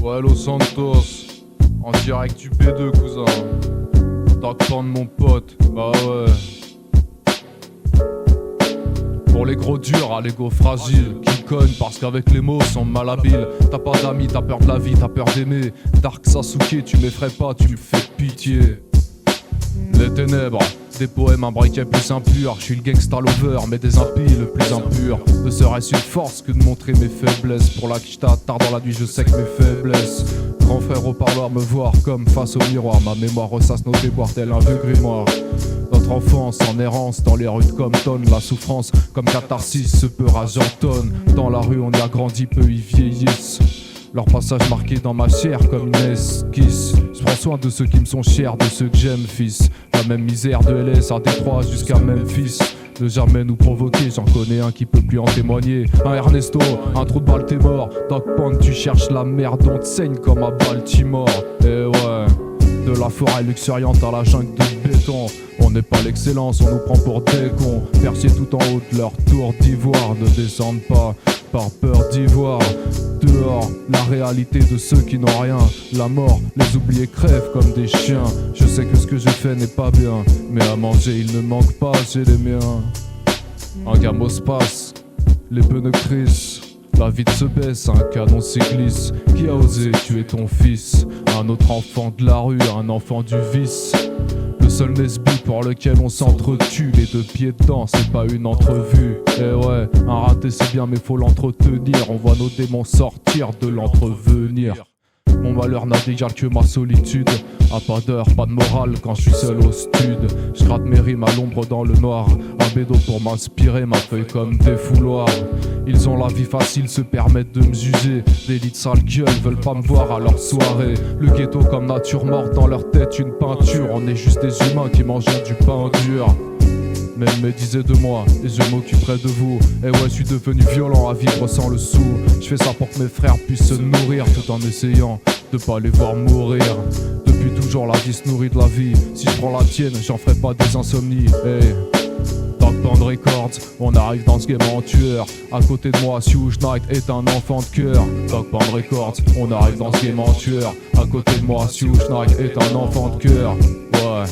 Ouais, Los Santos, en direct du B2, cousin. Dark Pound, mon pote, bah ouais. Pour les gros durs, à l'ego fragile, qui cognent parce qu'avec les mots sont malhabiles. T'as pas d'amis, t'as peur de la vie, t'as peur d'aimer. Dark Sasuke, tu m'effraies pas, tu me fais pitié. Les ténèbres, des poèmes, un briquet plus impur. Je suis le gangsta lover, mais des impies le plus impur. Ne serait-ce une force que de montrer mes faiblesses. Pour la quicheta, tard dans la nuit, je sais que mes faiblesses. Grand frère au parloir, me voir comme face au miroir. Ma mémoire ressasse nos déboires tel un vieux grimoire. Notre enfance en errance dans les rues de Compton. La souffrance comme catharsis se peut ragentonne. Dans la rue on y a grandi, peu y vieillissent. Leur passage marqué dans ma chair comme une esquisse. Je prends soin de ceux qui me sont chers, de ceux que j'aime, fils. La même misère de LS à Détroit jusqu'à Memphis. Ne jamais nous provoquer, j'en connais un qui peut plus en témoigner. Un Ernesto, un trou de balle t'es mort. Dark Pound tu cherches la merde, on te saigne comme à Baltimore. Et ouais, de la forêt luxuriante à la jungle de béton. On n'est pas l'excellence, on nous prend pour des cons. Percier tout en haut de leur tour d'ivoire. Ne descendent pas par peur d'ivoire. Dehors, la réalité de ceux qui n'ont rien. La mort, les oubliés crèvent comme des chiens. Je sais que ce que j'ai fait n'est pas bien, mais à manger il ne manque pas, j'ai les miens. Un gamin se passe, les pneus crissent. La vitre se baisse, un canon s'y glisse. Qui a osé tuer ton fils? Un autre enfant de la rue, un enfant du vice. Le seul Nesby pour lequel on s'entretue. Les deux pieds dedans, c'est pas une entrevue. Et ouais, un raté c'est bien mais faut l'entretenir. On voit nos démons sortir de l'entrevenir. Mon malheur n'a d'égal que ma solitude. À pas d'heure, pas de morale quand je suis seul au stud. Je gratte mes rimes à l'ombre dans le noir. Un bédo pour m'inspirer, ma feuille comme des fouloirs. Ils ont la vie facile, se permettent de me juger. Des lits de sale gueule veulent pas me voir à leur soirée. Le ghetto comme nature morte, dans leur tête une peinture. On est juste des humains qui mangent du pain dur. Mais elle me disait de moi, et je m'occuperai de vous. Et ouais, je suis devenu violent à vivre sans le sou. Je fais ça pour que mes frères puissent se nourrir, tout en essayant de pas les voir mourir. Depuis toujours la vie se nourrit de la vie. Si je prends la tienne, j'en ferai pas des insomnies. Hey. Dark Pound Records, on arrive dans ce game en tueur. À côté de moi, Suge Knight est un enfant de cœur. Dark Pound Records, on arrive dans ce game en tueur. À côté de moi, Suge Knight est un enfant de cœur. Ouais.